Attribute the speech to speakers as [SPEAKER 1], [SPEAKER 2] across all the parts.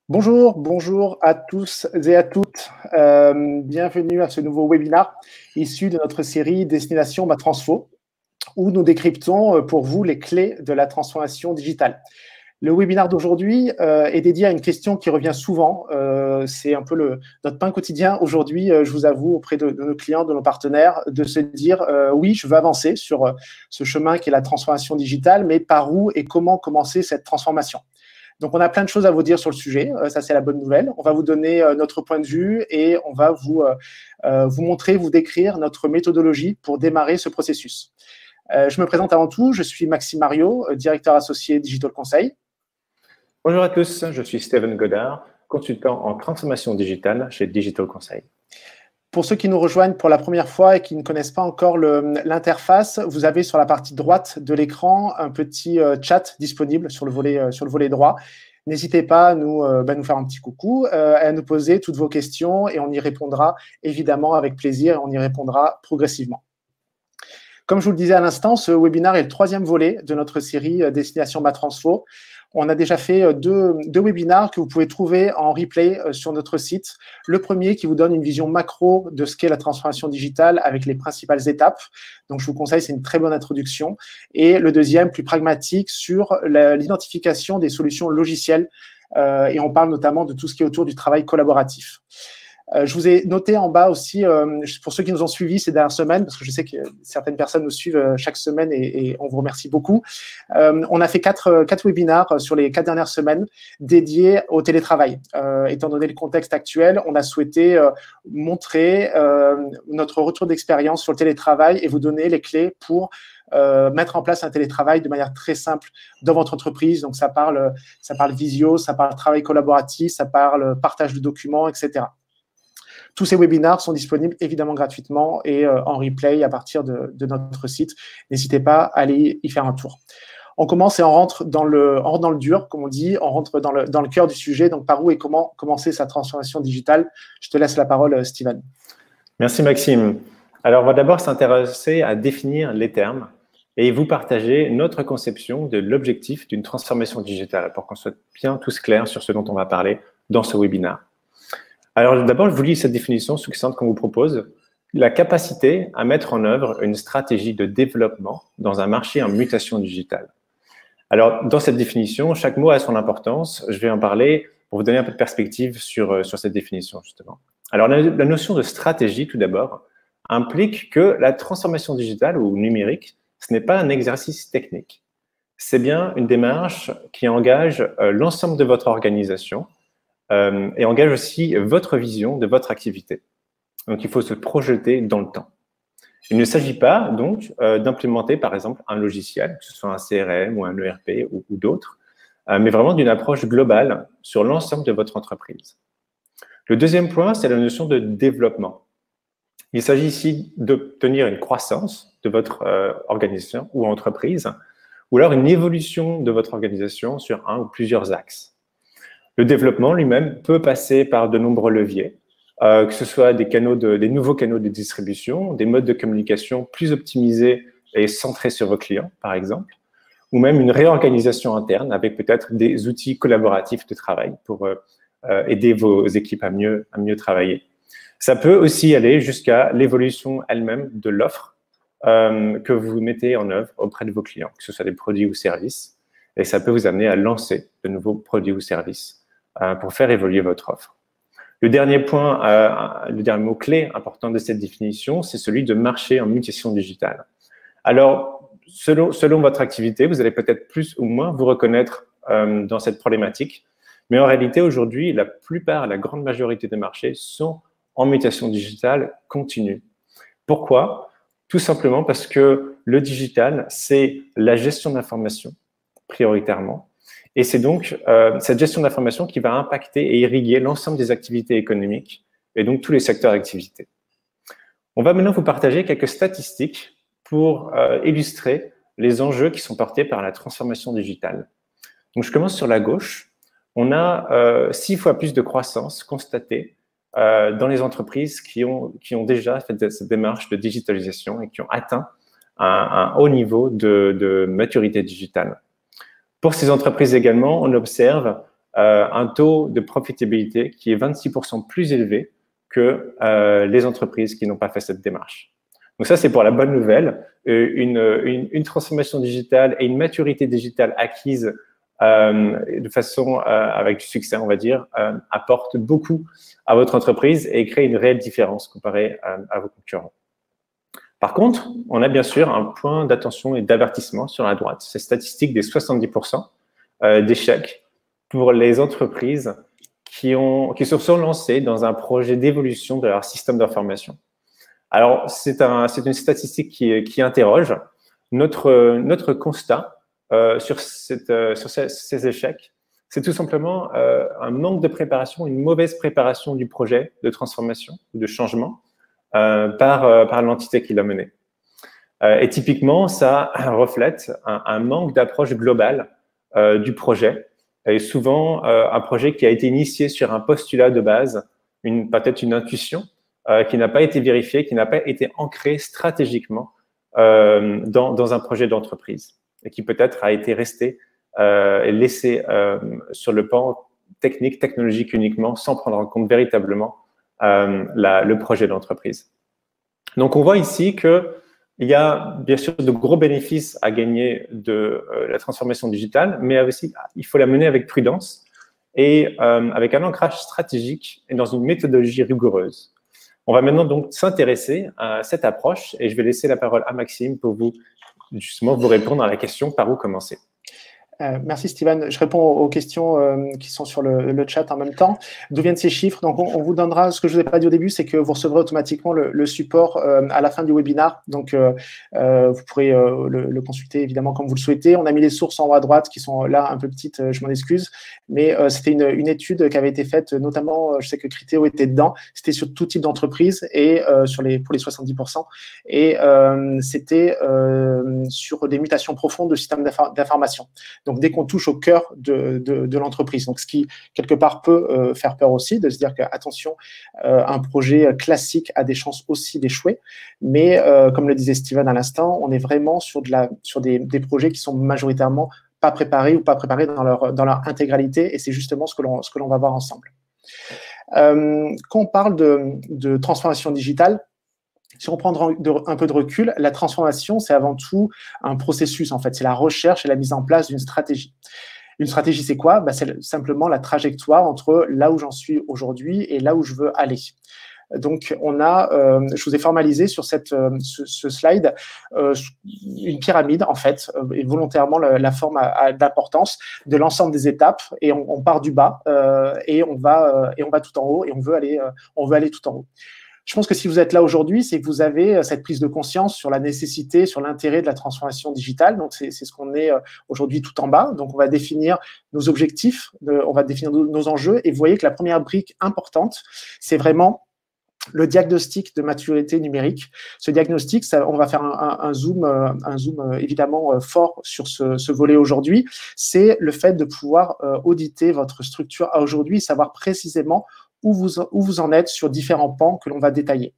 [SPEAKER 1] Bonjour à tous et à toutes. Bienvenue à ce nouveau webinaire issu de notre série Destination Ma Transfo, où nous décryptons pour vous les clés de la transformation digitale. Le webinaire d'aujourd'hui est dédié à une question qui revient souvent. C'est un peu notre pain quotidien aujourd'hui, je vous avoue, auprès de nos clients, de nos partenaires, de se dire oui, je veux avancer sur ce chemin qui est la transformation digitale, mais par où et comment commencer cette transformation? Donc, on a plein de choses à vous dire sur le sujet. Ça, c'est la bonne nouvelle. On va vous donner notre point de vue et on va vous montrer, vous décrire notre méthodologie pour démarrer ce processus. Je me présente avant tout. Je suis Maxime Mario, directeur associé Digital Conseil.
[SPEAKER 2] Bonjour à tous, je suis Steven Godard, consultant en transformation digitale chez Digital Conseil.
[SPEAKER 1] Pour ceux qui nous rejoignent pour la première fois et qui ne connaissent pas encore l'interface, vous avez sur la partie droite de l'écran un petit chat disponible sur le volet droit. N'hésitez pas à nous faire un petit coucou, à nous poser toutes vos questions et on y répondra évidemment avec plaisir et on y répondra progressivement. Comme je vous le disais à l'instant, ce webinaire est le troisième volet de notre série Destination Ma Transfo. On a déjà fait deux webinaires que vous pouvez trouver en replay sur notre site. Le premier qui vous donne une vision macro de ce qu'est la transformation digitale avec les principales étapes. Donc, je vous conseille, c'est une très bonne introduction. Et le deuxième, plus pragmatique, sur l'identification des solutions logicielles. Et on parle notamment de tout ce qui est autour du travail collaboratif. Je vous ai noté en bas aussi, pour ceux qui nous ont suivis ces dernières semaines, parce que je sais que certaines personnes nous suivent chaque semaine et on vous remercie beaucoup. On a fait quatre webinaires sur les 4 dernières semaines dédiés au télétravail. Étant donné le contexte actuel, on a souhaité montrer notre retour d'expérience sur le télétravail et vous donner les clés pour mettre en place un télétravail de manière très simple dans votre entreprise. Donc, ça parle visio, ça parle travail collaboratif, ça parle partage de documents, etc. Tous ces webinaires sont disponibles évidemment gratuitement et en replay à partir de notre site. N'hésitez pas à aller y faire un tour. On commence et on rentre dans le dur, comme on dit, on rentre dans le cœur du sujet. Donc, par où et comment commencer sa transformation digitale? Je te laisse la parole, Steven.
[SPEAKER 2] Merci, Maxime. Alors, on va d'abord s'intéresser à définir les termes et vous partager notre conception de l'objectif d'une transformation digitale pour qu'on soit bien tous clairs sur ce dont on va parler dans ce webinaire. Alors, d'abord, je vous lis cette définition succincte qu'on vous propose. La capacité à mettre en œuvre une stratégie de développement dans un marché en mutation digitale. Alors, dans cette définition, chaque mot a son importance. Je vais en parler pour vous donner un peu de perspective sur cette définition, justement. Alors, la notion de stratégie, tout d'abord, implique que la transformation digitale ou numérique, ce n'est pas un exercice technique. C'est bien une démarche qui engage l'ensemble de votre organisation, et engage aussi votre vision de votre activité. Donc, il faut se projeter dans le temps. Il ne s'agit pas, donc, d'implémenter, par exemple, un logiciel, que ce soit un CRM ou un ERP ou d'autres, mais vraiment d'une approche globale sur l'ensemble de votre entreprise. Le deuxième point, c'est la notion de développement. Il s'agit ici d'obtenir une croissance de votre organisation ou entreprise, ou alors une évolution de votre organisation sur un ou plusieurs axes. Le développement lui-même peut passer par de nombreux leviers, que ce soit des nouveaux canaux de distribution, des modes de communication plus optimisés et centrés sur vos clients, par exemple, ou même une réorganisation interne avec peut-être des outils collaboratifs de travail pour aider vos équipes à mieux travailler. Ça peut aussi aller jusqu'à l'évolution elle-même de l'offre que vous mettez en œuvre auprès de vos clients, que ce soit des produits ou services, et ça peut vous amener à lancer de nouveaux produits ou services pour faire évoluer votre offre. Le dernier point, le dernier mot-clé important de cette définition, c'est celui de marché en mutation digitale. Alors, selon votre activité, vous allez peut-être plus ou moins vous reconnaître dans cette problématique, mais en réalité, aujourd'hui, la grande majorité des marchés sont en mutation digitale continue. Pourquoi? Tout simplement parce que le digital, c'est la gestion d'informations, prioritairement. Et c'est donc cette gestion d'information qui va impacter et irriguer l'ensemble des activités économiques et donc tous les secteurs d'activité. On va maintenant vous partager quelques statistiques pour illustrer les enjeux qui sont portés par la transformation digitale. Donc, je commence sur la gauche. On a 6 fois plus de croissance constatée dans les entreprises qui ont déjà fait cette démarche de digitalisation et qui ont atteint un haut niveau de maturité digitale. Pour ces entreprises également, on observe un taux de profitabilité qui est 26% plus élevé que les entreprises qui n'ont pas fait cette démarche. Donc ça, c'est pour la bonne nouvelle. Une transformation digitale et une maturité digitale acquise de façon avec du succès, on va dire, apporte beaucoup à votre entreprise et crée une réelle différence comparée à vos concurrents. Par contre, on a bien sûr un point d'attention et d'avertissement sur la droite. C'est statistique des 70% d'échecs pour les entreprises qui se sont lancées dans un projet d'évolution de leur système d'information. Alors, c'est une statistique qui interroge. Notre constat sur ces échecs, c'est tout simplement un manque de préparation, une mauvaise préparation du projet de transformation ou de changement par l'entité qui l'a mené. Et typiquement, ça reflète un manque d'approche globale du projet. Et souvent, un projet qui a été initié sur un postulat de base, peut-être une intuition, qui n'a pas été vérifiée, qui n'a pas été ancrée stratégiquement dans un projet d'entreprise et qui peut-être a été resté et laissé sur le plan technique, technologique uniquement, sans prendre en compte véritablement le projet d'entreprise. Donc, on voit ici qu'il y a bien sûr de gros bénéfices à gagner de la transformation digitale, mais aussi, il faut la mener avec prudence et avec un ancrage stratégique et dans une méthodologie rigoureuse. On va maintenant donc s'intéresser à cette approche et je vais laisser la parole à Maxime pour justement vous répondre à la question par où commencer.
[SPEAKER 1] Merci Steven. Je réponds aux questions qui sont sur le chat en même temps. D'où viennent ces chiffres? Donc, on vous donnera, ce que je ne vous ai pas dit au début, c'est que vous recevrez automatiquement le support à la fin du webinaire. Donc, vous pourrez le consulter évidemment comme vous le souhaitez. On a mis les sources en haut à droite qui sont là un peu petites, je m'en excuse. Mais c'était une étude qui avait été faite, notamment, je sais que Criteo était dedans. C'était sur tout type d'entreprise et pour les 70%. Et c'était sur des mutations profondes de systèmes d'information. Donc, dès qu'on touche au cœur de l'entreprise, donc ce qui, quelque part, peut faire peur aussi, de se dire que, attention, un projet classique a des chances aussi d'échouer. Mais, comme le disait Steven à l'instant, on est vraiment sur des projets qui sont majoritairement pas préparés ou pas préparés dans leur intégralité. Et c'est justement ce que l'on va voir ensemble. Quand on parle de transformation digitale, si on prend un peu de recul, la transformation, c'est avant tout un processus, en fait. C'est la recherche et la mise en place d'une stratégie. Une stratégie, c'est quoi? C'est simplement la trajectoire entre là où j'en suis aujourd'hui et là où je veux aller. Donc, je vous ai formalisé sur ce slide une pyramide, en fait, et volontairement, la forme a d'importance de l'ensemble des étapes, et on part du bas et on va tout en haut, et on veut aller tout en haut. Je pense que si vous êtes là aujourd'hui, c'est que vous avez cette prise de conscience sur la nécessité, sur l'intérêt de la transformation digitale. Donc, c'est ce qu'on est aujourd'hui tout en bas. Donc, on va définir nos objectifs, on va définir nos enjeux. Et vous voyez que la première brique importante, c'est vraiment le diagnostic de maturité numérique. Ce diagnostic, on va faire un zoom évidemment fort sur ce volet aujourd'hui. C'est le fait de pouvoir auditer votre structure à aujourd'hui, savoir précisément où vous en êtes sur différents pans que l'on va détailler.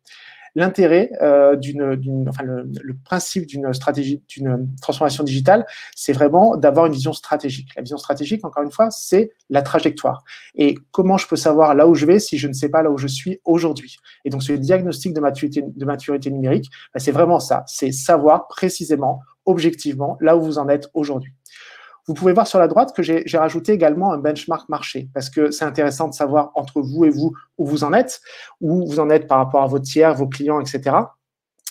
[SPEAKER 1] L'intérêt le principe d'une stratégie, d'une transformation digitale, c'est vraiment d'avoir une vision stratégique. La vision stratégique, encore une fois, c'est la trajectoire. Et comment je peux savoir là où je vais si je ne sais pas là où je suis aujourd'hui? Et donc, ce diagnostic de maturité numérique, c'est vraiment ça. C'est savoir précisément, objectivement, là où vous en êtes aujourd'hui. Vous pouvez voir sur la droite que j'ai rajouté également un benchmark marché, parce que c'est intéressant de savoir entre vous et vous où vous en êtes par rapport à vos tiers, vos clients, etc.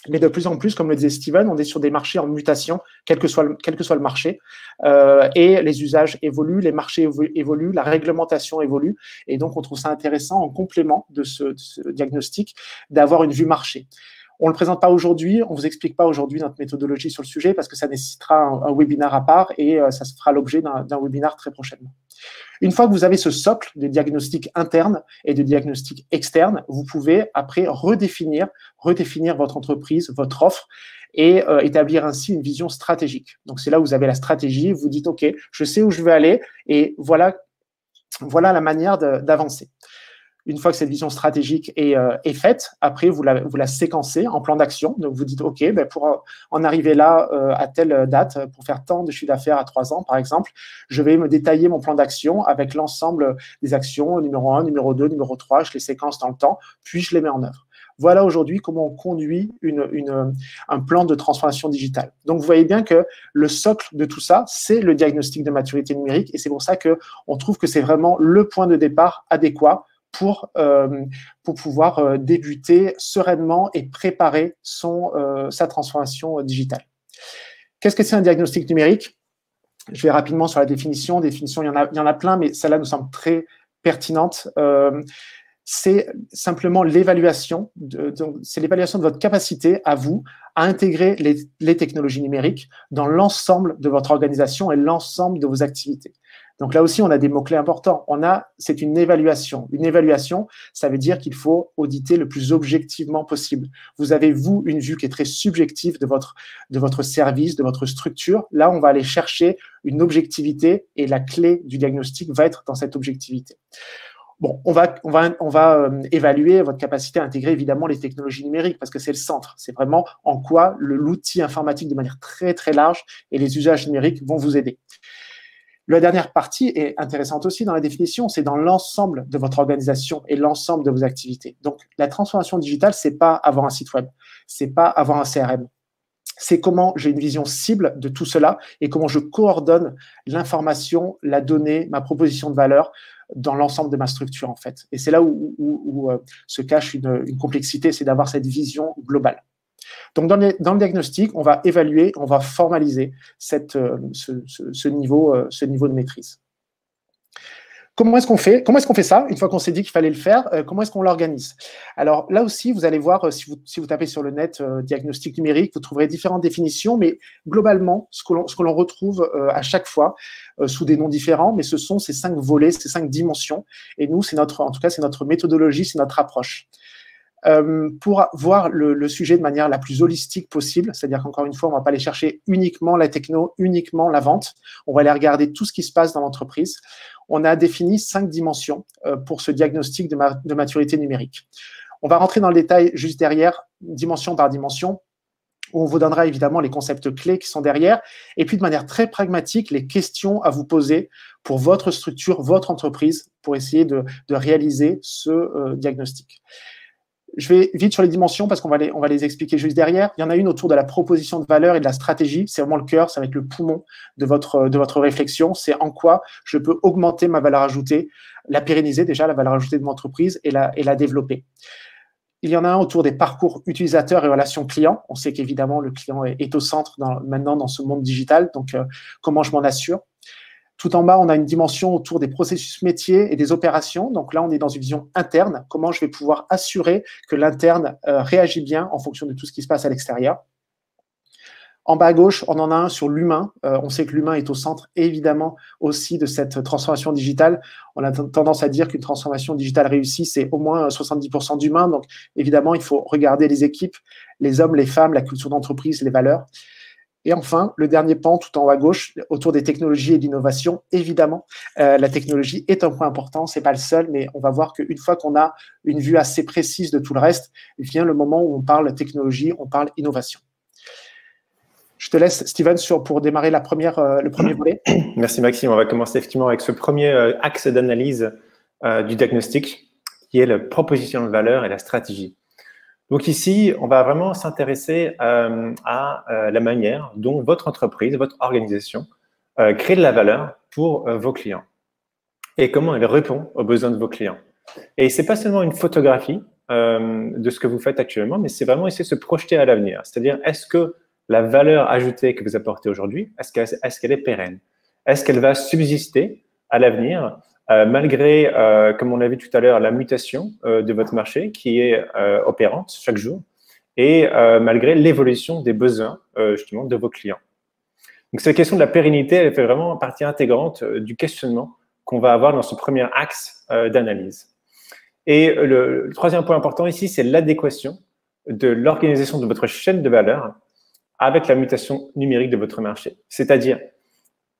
[SPEAKER 1] Mais de plus en plus, comme le disait Steven, on est sur des marchés en mutation, quel que soit le marché. Et les usages évoluent, les marchés évoluent, la réglementation évolue. Et donc, on trouve ça intéressant, en complément de ce diagnostic, d'avoir une vue marché. On ne le présente pas aujourd'hui, on ne vous explique pas aujourd'hui notre méthodologie sur le sujet parce que ça nécessitera un webinaire à part et ça se fera l'objet d'un webinaire très prochainement. Une fois que vous avez ce socle de diagnostic interne et de diagnostic externe, vous pouvez après redéfinir votre entreprise, votre offre et établir ainsi une vision stratégique. Donc, c'est là où vous avez la stratégie, vous dites « Ok, je sais où je veux aller et voilà la manière d'avancer ». Une fois que cette vision stratégique est faite, après, vous la séquencez en plan d'action. Donc, vous dites, OK, ben pour en arriver là à telle date, pour faire tant de chiffre d'affaires à 3 ans, par exemple, je vais me détailler mon plan d'action avec l'ensemble des actions, numéro 1, numéro 2, numéro 3, je les séquence dans le temps, puis je les mets en œuvre. Voilà aujourd'hui comment on conduit un plan de transformation digitale. Donc, vous voyez bien que le socle de tout ça, c'est le diagnostic de maturité numérique et c'est pour ça qu'on trouve que c'est vraiment le point de départ adéquat pour pouvoir débuter sereinement et préparer sa transformation digitale. Qu'est-ce que c'est un diagnostic numérique? Je vais rapidement sur la définition. Définition, il y en a plein, mais celle-là nous semble très pertinente. C'est simplement l'évaluation, c'est l'évaluation de votre capacité à vous à intégrer les technologies numériques dans l'ensemble de votre organisation et l'ensemble de vos activités. Donc là aussi, on a des mots-clés importants. C'est une évaluation. Une évaluation, ça veut dire qu'il faut auditer le plus objectivement possible. Vous avez, vous, une vue qui est très subjective de votre service, de votre structure. Là, on va aller chercher une objectivité et la clé du diagnostic va être dans cette objectivité. Bon, on va évaluer votre capacité à intégrer évidemment les technologies numériques parce que c'est le centre. C'est vraiment en quoi l'outil informatique de manière très, très large et les usages numériques vont vous aider. La dernière partie est intéressante aussi dans la définition, c'est dans l'ensemble de votre organisation et l'ensemble de vos activités. Donc, la transformation digitale, c'est pas avoir un site web, c'est pas avoir un CRM. C'est comment j'ai une vision cible de tout cela et comment je coordonne l'information, la donnée, ma proposition de valeur dans l'ensemble de ma structure, en fait. Et c'est là où se cache une complexité, c'est d'avoir cette vision globale. Donc, dans le diagnostic, on va évaluer, on va formaliser ce niveau de maîtrise. Comment est-ce qu'on fait ça? Une fois qu'on s'est dit qu'il fallait le faire, comment est-ce qu'on l'organise? Alors là aussi, vous allez voir, si vous tapez sur le net diagnostic numérique, vous trouverez différentes définitions, mais globalement, ce que l'on retrouve à chaque fois, sous des noms différents, mais ce sont ces 5 volets, ces 5 dimensions. Et nous, c'est notre méthodologie, c'est notre approche. Pour voir le sujet de manière la plus holistique possible, c'est-à-dire qu'encore une fois, on ne va pas aller chercher uniquement la techno, uniquement la vente, on va aller regarder tout ce qui se passe dans l'entreprise. On a défini 5 dimensions pour ce diagnostic de maturité numérique. On va rentrer dans le détail juste derrière, dimension par dimension, où on vous donnera évidemment les concepts clés qui sont derrière, et puis de manière très pragmatique, les questions à vous poser pour votre structure, votre entreprise, pour essayer de réaliser ce diagnostic. Je vais vite sur les dimensions parce qu'on va les expliquer juste derrière. Il y en a une autour de la proposition de valeur et de la stratégie. C'est vraiment le cœur, ça va être le poumon de votre réflexion. C'est en quoi je peux augmenter ma valeur ajoutée, la pérenniser déjà, la valeur ajoutée de mon entreprise et la développer. Il y en a un autour des parcours utilisateurs et relations clients. On sait qu'évidemment, le client est au centre maintenant dans ce monde digital. Donc, comment je m'en assure? Tout en bas, on a une dimension autour des processus métiers et des opérations. Donc là, on est dans une vision interne. Comment je vais pouvoir assurer que l'interne réagit bien en fonction de tout ce qui se passe à l'extérieur. En bas à gauche, on en a un sur l'humain. On sait que l'humain est au centre, évidemment, aussi de cette transformation digitale. On a tendance à dire qu'une transformation digitale réussie, c'est au moins 70% d'humain. Donc, évidemment, il faut regarder les équipes, les hommes, les femmes, la culture d'entreprise, les valeurs. Et enfin, le dernier pan, tout en haut à gauche, autour des technologies et d'innovation, évidemment, la technologie est un point important, c'est pas le seul, mais on va voir qu'une fois qu'on a une vue assez précise de tout le reste, vient le moment où on parle technologie, on parle innovation. Je te laisse, Steven, pour démarrer le premier volet.
[SPEAKER 2] Merci Maxime. On va commencer effectivement avec ce premier axe d'analyse du diagnostic, qui est la proposition de valeur et la stratégie. Donc ici, on va vraiment s'intéresser à la manière dont votre entreprise, votre organisation crée de la valeur pour vos clients et comment elle répond aux besoins de vos clients. Et c'est pas seulement une photographie de ce que vous faites actuellement, mais c'est vraiment essayer de se projeter à l'avenir. C'est-à-dire, est-ce que la valeur ajoutée que vous apportez aujourd'hui, est-ce qu'elle est pérenne? Est-ce qu'elle va subsister à l'avenir malgré, comme on l'a vu tout à l'heure, la mutation de votre marché qui est opérante chaque jour et malgré l'évolution des besoins justement de vos clients. Donc, cette question de la pérennité, elle fait vraiment partie intégrante du questionnement qu'on va avoir dans ce premier axe d'analyse. Et le troisième point important ici, c'est l'adéquation de l'organisation de votre chaîne de valeur avec la mutation numérique de votre marché. C'est-à-dire,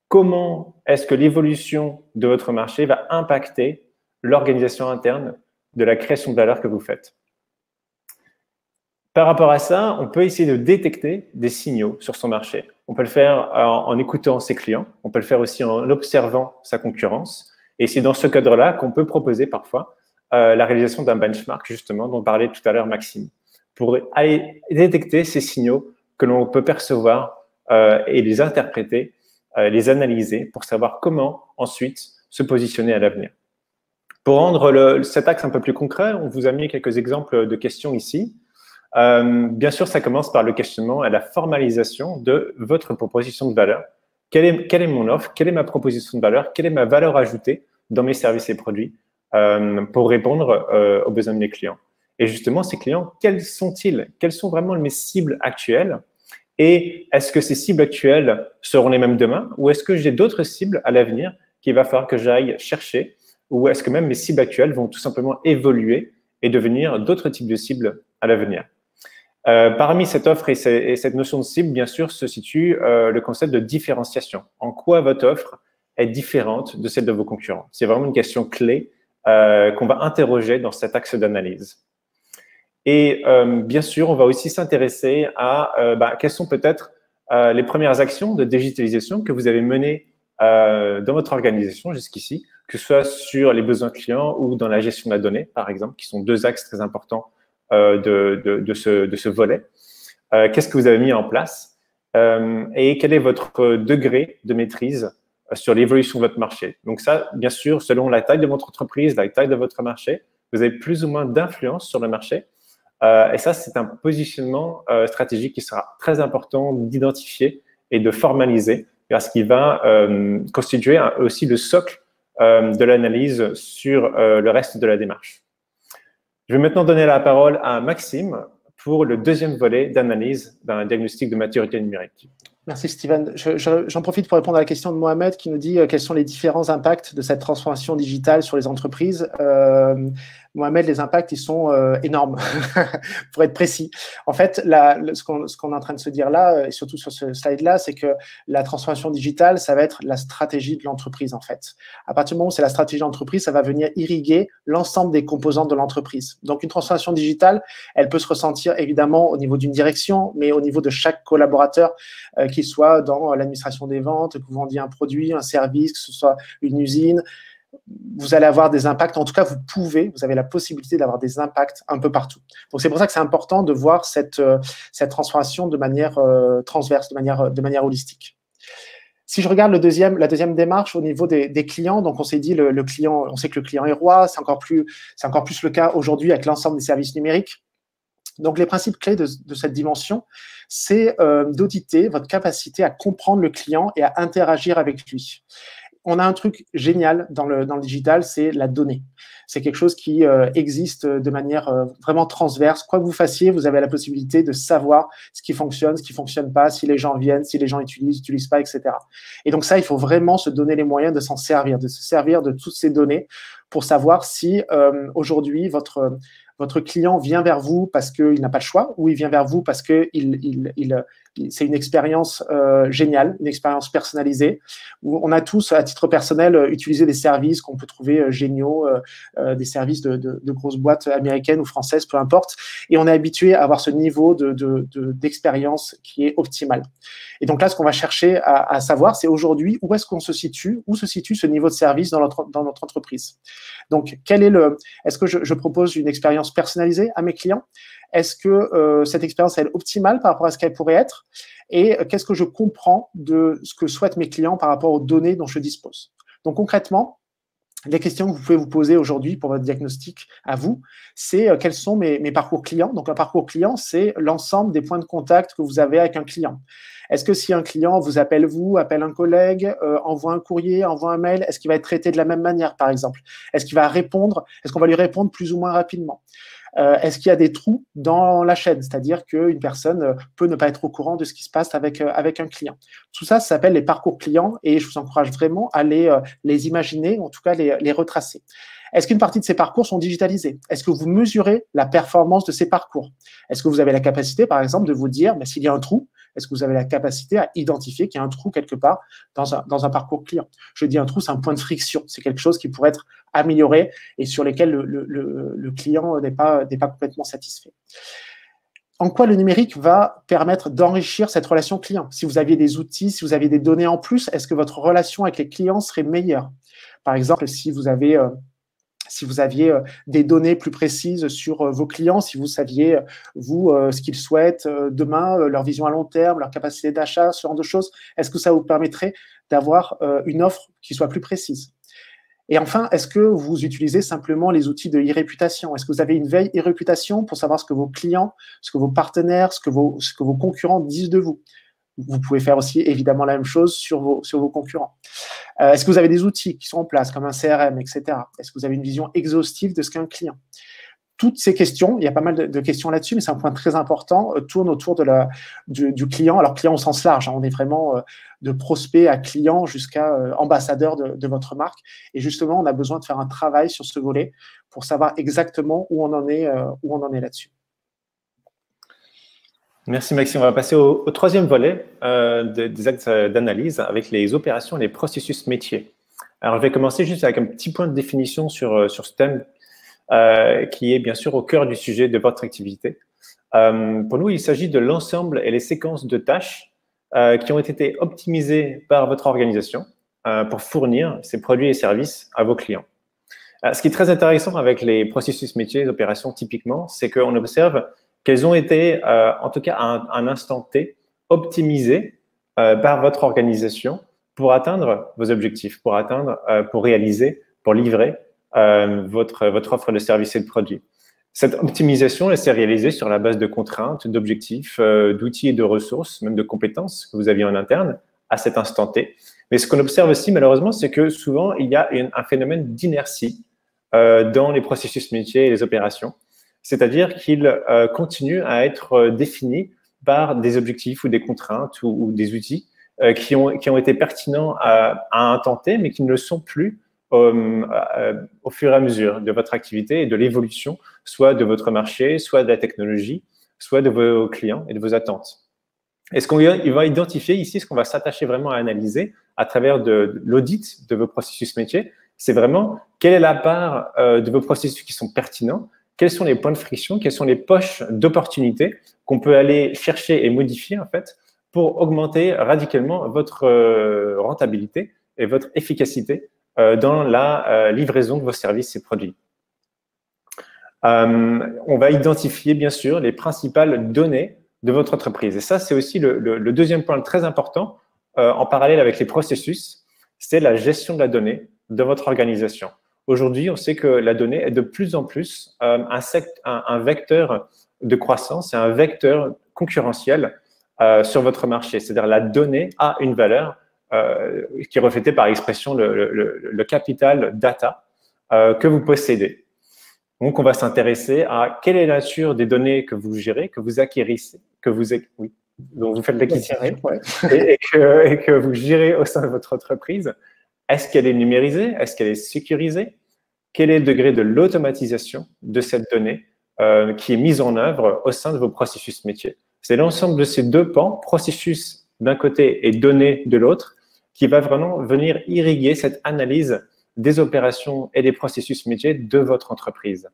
[SPEAKER 2] comment est-ce que l'évolution de votre marché va impacter l'organisation interne de la création de valeur que vous faites. Par rapport à ça, on peut essayer de détecter des signaux sur son marché. On peut le faire en écoutant ses clients, on peut le faire aussi en observant sa concurrence. Et c'est dans ce cadre-là qu'on peut proposer parfois la réalisation d'un benchmark, justement, dont parlait tout à l'heure Maxime, pour aller détecter ces signaux que l'on peut percevoir et les interpréter, les analyser pour savoir comment ensuite se positionner à l'avenir. Pour rendre cet axe un peu plus concret, on vous a mis quelques exemples de questions ici. Bien sûr, ça commence par le questionnement et la formalisation de votre proposition de valeur. Quelle est mon offre? Quelle est ma proposition de valeur? Quelle est ma valeur ajoutée dans mes services et produits pour répondre aux besoins de mes clients? Et justement, ces clients, quels sont-ils? Quelles sont vraiment mes cibles actuelles? Et est-ce que ces cibles actuelles seront les mêmes demain? Ou est-ce que j'ai d'autres cibles à l'avenir qu'il va falloir que j'aille chercher? Ou est-ce que même mes cibles actuelles vont tout simplement évoluer et devenir d'autres types de cibles à l'avenir? Parmi cette offre et cette notion de cible, bien sûr, se situe le concept de différenciation. En quoi votre offre est différente de celle de vos concurrents? C'est vraiment une question clé qu'on va interroger dans cet axe d'analyse. Et bien sûr, on va aussi s'intéresser à quelles sont peut-être les premières actions de digitalisation que vous avez menées dans votre organisation jusqu'ici, que ce soit sur les besoins clients ou dans la gestion de la donnée, par exemple, qui sont deux axes très importants de ce volet. Qu'est-ce que vous avez mis en place et quel est votre degré de maîtrise sur l'évolution de votre marché? Donc ça, bien sûr, selon la taille de votre entreprise, la taille de votre marché, vous avez plus ou moins d'influence sur le marché. Et ça, c'est un positionnement stratégique qui sera très important d'identifier et de formaliser parce qu'il va constituer aussi le socle de l'analyse sur le reste de la démarche. Je vais maintenant donner la parole à Maxime pour le deuxième volet d'analyse d'un diagnostic de maturité numérique.
[SPEAKER 1] Merci Steven. J'en profite pour répondre à la question de Mohamed qui nous dit quels sont les différents impacts de cette transformation digitale sur les entreprises. Mohamed, les impacts, ils sont énormes, pour être précis. En fait, ce qu'on est en train de se dire là, et surtout sur ce slide-là, c'est que la transformation digitale, ça va être la stratégie de l'entreprise, en fait. À partir du moment où c'est la stratégie de l'entreprise, ça va venir irriguer l'ensemble des composantes de l'entreprise. Donc, une transformation digitale, elle peut se ressentir évidemment au niveau d'une direction, mais au niveau de chaque collaborateur, qu'il soit dans l'administration des ventes, que vous vendiez un produit, un service, que ce soit une usine, vous allez avoir des impacts. En tout cas, vous avez la possibilité d'avoir des impacts un peu partout. Donc, c'est pour ça que c'est important de voir cette transformation de manière transverse, de manière holistique. Si je regarde la deuxième démarche au niveau des clients, donc on s'est dit le client, on sait que le client est roi, c'est encore plus le cas aujourd'hui avec l'ensemble des services numériques. Donc, les principes clés de cette dimension, c'est d'auditer votre capacité à comprendre le client et à interagir avec lui. On a un truc génial dans le digital, c'est la donnée. C'est quelque chose qui existe de manière vraiment transverse. Quoi que vous fassiez, vous avez la possibilité de savoir ce qui fonctionne pas, si les gens viennent, si les gens utilisent pas, etc. Et donc ça, il faut vraiment se donner les moyens de s'en servir, de se servir de toutes ces données pour savoir si aujourd'hui votre client vient vers vous parce qu'il n'a pas le choix ou il vient vers vous parce que c'est une expérience géniale, une expérience personnalisée. Où on a tous, à titre personnel, utilisé des services qu'on peut trouver géniaux, des services de grosses boîtes américaines ou françaises, peu importe. Et on est habitué à avoir ce niveau d'expérience qui est optimal. Et donc là, ce qu'on va chercher à savoir, c'est aujourd'hui où est-ce qu'on se situe, où se situe ce niveau de service dans notre entreprise. Donc, est-ce que je propose une expérience personnalisée à mes clients? Est-ce que cette expérience est optimale par rapport à ce qu'elle pourrait être? Et qu'est-ce que je comprends de ce que souhaitent mes clients par rapport aux données dont je dispose? Donc, concrètement, les questions que vous pouvez vous poser aujourd'hui pour votre diagnostic à vous, c'est quels sont mes parcours clients. Donc, un parcours client, c'est l'ensemble des points de contact que vous avez avec un client. Est-ce que si un client vous appelle un collègue, envoie un courrier, envoie un mail, est-ce qu'il va être traité de la même manière, par exemple? Est-ce qu'on va lui répondre plus ou moins rapidement? Est-ce qu'il y a des trous dans la chaîne, c'est-à-dire qu'une personne peut ne pas être au courant de ce qui se passe avec un client. Tout ça, ça s'appelle les parcours clients et je vous encourage vraiment à les imaginer, en tout cas les retracer. Est-ce qu'une partie de ces parcours sont digitalisés? Est-ce que vous mesurez la performance de ces parcours? Est-ce que vous avez la capacité, par exemple, de vous dire, s'il y a un trou, Est-ce que vous avez la capacité à identifier qu'il y a un trou quelque part dans un parcours client? Je dis un trou, c'est un point de friction. C'est quelque chose qui pourrait être amélioré et sur lesquels le client n'est pas complètement satisfait. En quoi le numérique va permettre d'enrichir cette relation client? Si vous aviez des outils, si vous aviez des données en plus, est-ce que votre relation avec les clients serait meilleure? Par exemple, si vous aviez des données plus précises sur vos clients, si vous saviez, vous, ce qu'ils souhaitent demain, leur vision à long terme, leur capacité d'achat, ce genre de choses, est-ce que ça vous permettrait d'avoir une offre qui soit plus précise? Et enfin, est-ce que vous utilisez simplement les outils de e-réputation? Est-ce que vous avez une veille e-réputation pour savoir ce que vos clients, ce que vos partenaires, ce que vos concurrents disent de vous? Vous pouvez faire aussi évidemment la même chose sur vos concurrents. Est-ce que vous avez des outils qui sont en place, comme un CRM, etc. Est-ce que vous avez une vision exhaustive de ce qu'est un client? Toutes ces questions, il y a pas mal de questions là-dessus, mais c'est un point très important, tournent autour du client. Alors, client au sens large, hein, on est vraiment de prospect à client jusqu'à ambassadeur de votre marque. Et justement, on a besoin de faire un travail sur ce volet pour savoir exactement où on en est là-dessus.
[SPEAKER 2] Merci Maxime. On va passer au troisième volet des axes d'analyse avec les opérations et les processus métiers. Alors, je vais commencer juste avec un petit point de définition sur ce thème qui est bien sûr au cœur du sujet de votre activité. Pour nous, il s'agit de l'ensemble et les séquences de tâches qui ont été optimisées par votre organisation pour fournir ces produits et services à vos clients. Ce qui est très intéressant avec les processus métiers, les opérations typiquement, c'est qu'on observe qu'elles ont été, en tout cas à un instant T, optimisées par votre organisation pour atteindre vos objectifs, pour réaliser, pour livrer votre offre de services et de produits. Cette optimisation, elle s'est réalisée sur la base de contraintes, d'objectifs, d'outils et de ressources, même de compétences que vous aviez en interne à cet instant T. Mais ce qu'on observe aussi, malheureusement, c'est que souvent, il y a un phénomène d'inertie dans les processus métiers et les opérations. C'est-à-dire qu'ils continuent à être définis par des objectifs ou des contraintes ou des outils qui ont été pertinents à un temps T, mais qui ne le sont plus au fur et à mesure de votre activité et de l'évolution, soit de votre marché, soit de la technologie, soit de vos clients et de vos attentes. Et ce qu'on va identifier ici, ce qu'on va s'attacher vraiment à analyser à travers de l'audit de vos processus métiers, c'est vraiment quelle est la part de vos processus qui sont pertinents, quels sont les points de friction, quelles sont les poches d'opportunités qu'on peut aller chercher et modifier en fait pour augmenter radicalement votre rentabilité et votre efficacité dans la livraison de vos services et produits. On va identifier bien sûr les principales données de votre entreprise. Et ça, c'est aussi le deuxième point très important en parallèle avec les processus, c'est la gestion de la donnée de votre organisation. Aujourd'hui, on sait que la donnée est de plus en plus un vecteur de croissance et un vecteur concurrentiel sur votre marché. C'est-à-dire la donnée a une valeur qui est reflétée par expression le capital data que vous possédez. Donc, on va s'intéresser à quelle est la nature des données que vous gérez, que vous acquérissez, dont vous faites l'acquisition et que vous gérez au sein de votre entreprise. Est-ce qu'elle est numérisée? Est-ce qu'elle est sécurisée? Quel est le degré de l'automatisation de cette donnée qui est mise en œuvre au sein de vos processus métiers? C'est l'ensemble de ces deux pans, processus d'un côté et données de l'autre, qui va vraiment venir irriguer cette analyse des opérations et des processus métiers de votre entreprise.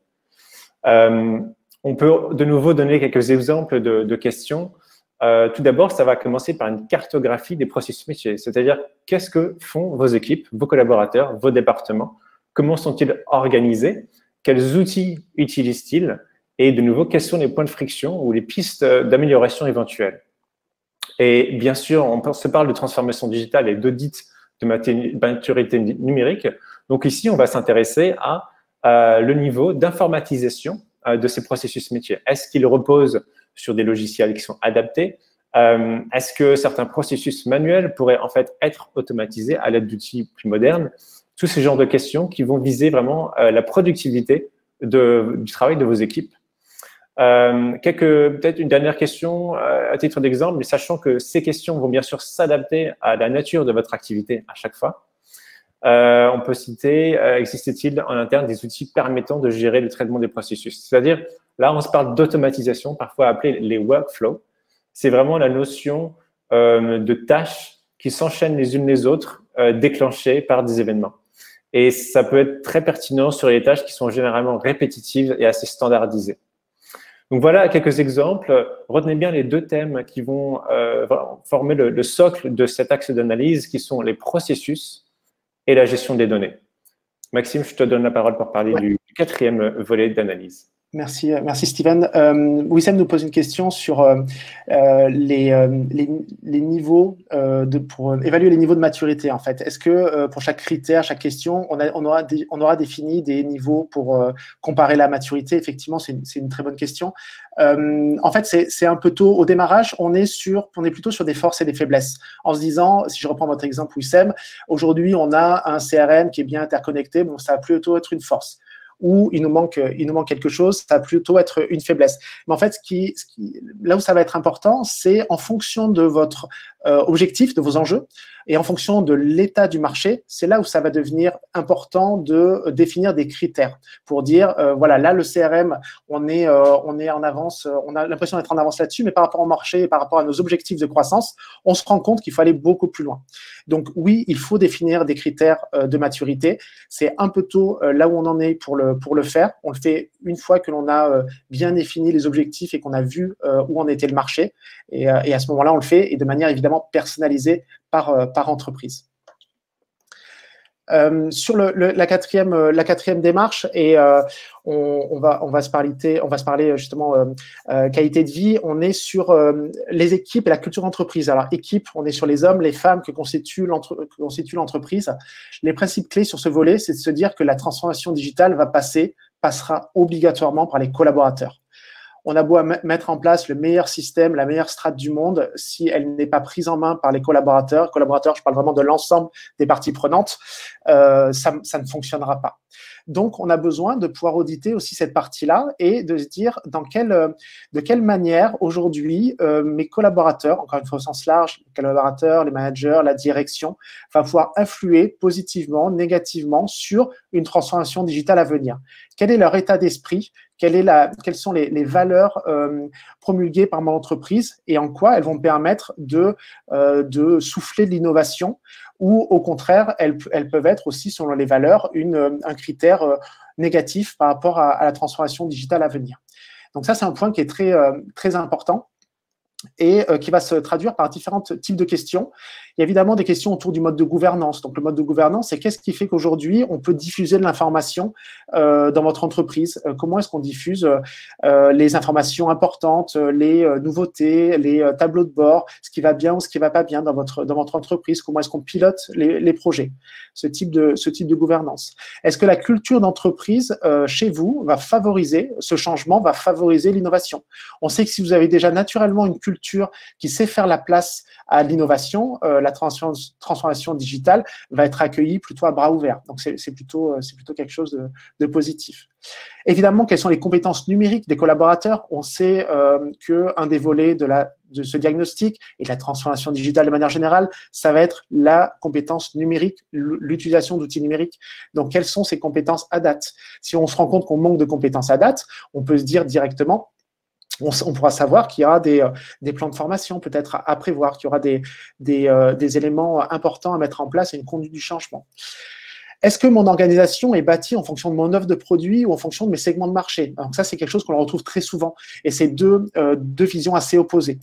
[SPEAKER 2] On peut de nouveau donner quelques exemples de questions. Tout d'abord, ça va commencer par une cartographie des processus métiers, c'est-à-dire qu'est-ce que font vos équipes, vos collaborateurs, vos départements, comment sont-ils organisés, quels outils utilisent-ils et de nouveau, quels sont les points de friction ou les pistes d'amélioration éventuelles. Et bien sûr, on se parle de transformation digitale et d'audit de maturité numérique. Donc ici, on va s'intéresser à le niveau d'informatisation de ces processus métiers. Est-ce qu'ils reposent sur des logiciels qui sont adaptés? Est-ce que certains processus manuels pourraient en fait être automatisés à l'aide d'outils plus modernes? Tous ces genres de questions qui vont viser vraiment la productivité du travail de vos équipes. Peut-être une dernière question à titre d'exemple, mais sachant que ces questions vont bien sûr s'adapter à la nature de votre activité à chaque fois. On peut citer, existe-t-il en interne des outils permettant de gérer le traitement des processus? C'est-à-dire, là, on se parle d'automatisation, parfois appelée les workflows. c'est vraiment la notion de tâches qui s'enchaînent les unes les autres, déclenchées par des événements. Et ça peut être très pertinent sur les tâches qui sont généralement répétitives et assez standardisées. Donc voilà quelques exemples. Retenez bien les deux thèmes qui vont former le socle de cet axe d'analyse, qui sont les processus et la gestion des données. Maxime, je te donne la parole pour parler du quatrième volet d'analyse.
[SPEAKER 1] Merci, merci Steven. Wissem nous pose une question sur les niveaux pour évaluer les niveaux de maturité en fait. Est-ce que pour chaque critère, chaque question, on aura défini des niveaux pour comparer la maturité? Effectivement, c'est une très bonne question. En fait, c'est un peu tôt au démarrage. On est plutôt sur des forces et des faiblesses. En se disant, si je reprends votre exemple Wissem, aujourd'hui on a un CRM qui est bien interconnecté. Bon, ça va plutôt être une force. Ou il nous manque quelque chose, ça va plutôt être une faiblesse. Mais en fait, là où ça va être important, c'est en fonction de votre objectif, de vos enjeux, et en fonction de l'état du marché, c'est là où ça va devenir important de définir des critères pour dire, voilà, là, le CRM, on est en avance, on a l'impression d'être en avance là-dessus, mais par rapport au marché et par rapport à nos objectifs de croissance, on se rend compte qu'il faut aller beaucoup plus loin. Donc oui, il faut définir des critères de maturité. C'est un peu tôt là où on en est pour le faire. On le fait une fois que l'on a bien défini les objectifs et qu'on a vu où en était le marché. Et à ce moment-là, on le fait et de manière évidemment personnalisée par entreprise. Sur la quatrième démarche, et on va se parler justement qualité de vie. On est sur les équipes et la culture d'entreprise. Alors équipe, on est sur les hommes, les femmes que constitue l'entreprise. Les principes clés sur ce volet, c'est de se dire que la transformation digitale passera obligatoirement par les collaborateurs. On a beau mettre en place le meilleur système, la meilleure strate du monde, si elle n'est pas prise en main par les collaborateurs, je parle vraiment de l'ensemble des parties prenantes, ça ne fonctionnera pas. Donc, on a besoin de pouvoir auditer aussi cette partie-là et de se dire de quelle manière aujourd'hui mes collaborateurs, encore une fois au sens large, les collaborateurs, les managers, la direction, va pouvoir influer positivement, négativement sur une transformation digitale à venir. Quel est leur état d'esprit? Quelles sont les valeurs promulguées par mon entreprise et en quoi elles vont me permettre de souffler de l'innovation, ou au contraire, elles peuvent être aussi, selon les valeurs, un critère négatif par rapport à la transformation digitale à venir. Donc ça, c'est un point qui est très important et qui va se traduire par différents types de questions. Il y a évidemment des questions autour du mode de gouvernance. Donc, le mode de gouvernance, c'est qu'est-ce qui fait qu'aujourd'hui, on peut diffuser de l'information dans votre entreprise? Comment est-ce qu'on diffuse les informations importantes, les nouveautés, les tableaux de bord, ce qui va bien ou ce qui ne va pas bien dans votre entreprise? Comment est-ce qu'on pilote les projets? Ce type de gouvernance. Est-ce que la culture d'entreprise chez vous va favoriser, ce changement va favoriser l'innovation? On sait que si vous avez déjà naturellement une culture qui sait faire la place à l'innovation, la transformation digitale va être accueillie plutôt à bras ouverts. Donc, c'est plutôt quelque chose de positif. Évidemment, quelles sont les compétences numériques des collaborateurs? On sait qu'un des volets de ce diagnostic et de la transformation digitale de manière générale, ça va être la compétence numérique, l'utilisation d'outils numériques. Donc, quelles sont ces compétences à date? Si on se rend compte qu'on manque de compétences à date, on peut se dire directement, on pourra savoir qu'il y aura des plans de formation peut-être à prévoir, qu'il y aura des éléments importants à mettre en place et une conduite du changement. Est-ce que mon organisation est bâtie en fonction de mon offre de produits ou en fonction de mes segments de marché? Donc ça, c'est quelque chose qu'on retrouve très souvent. Et c'est deux visions assez opposées.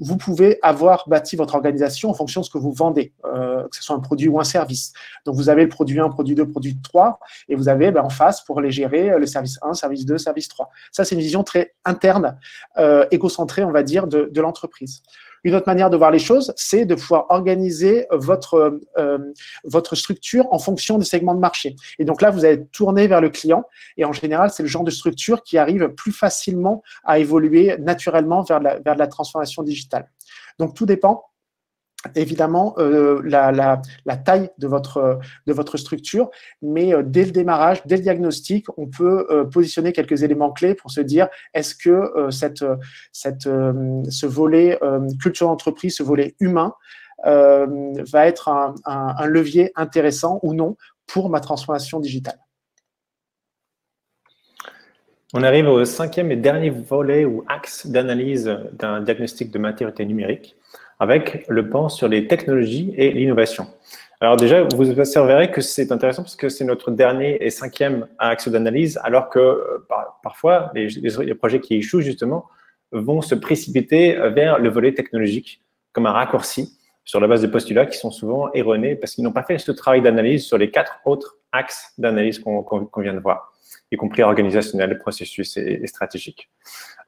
[SPEAKER 1] Vous pouvez avoir bâti votre organisation en fonction de ce que vous vendez, que ce soit un produit ou un service. Donc, vous avez le produit 1, produit 2, produit 3, et vous avez en face, pour les gérer, le service 1, service 2, service 3. Ça, c'est une vision très interne, égocentrée, on va dire, de l'entreprise. Une autre manière de voir les choses, c'est de pouvoir organiser votre structure en fonction des segments de marché. Et donc là, vous allez tourner vers le client. Et en général, c'est le genre de structure qui arrive plus facilement à évoluer naturellement vers de la transformation digitale. Donc, tout dépend évidemment la taille de votre structure, mais dès le démarrage, dès le diagnostic, on peut positionner quelques éléments clés pour se dire est-ce que ce volet culture d'entreprise, ce volet humain va être un levier intéressant ou non pour ma transformation digitale.
[SPEAKER 2] On arrive au cinquième et dernier volet ou axe d'analyse d'un diagnostic de maturité numérique avec le pan sur les technologies et l'innovation. Alors déjà, vous observerez que c'est intéressant parce que c'est notre dernier et cinquième axe d'analyse, alors que parfois, les projets qui échouent justement vont se précipiter vers le volet technologique comme un raccourci sur la base de postulats qui sont souvent erronés parce qu'ils n'ont pas fait ce travail d'analyse sur les 4 autres axes d'analyse qu'on vient de voir, y compris organisationnel, processus et stratégique.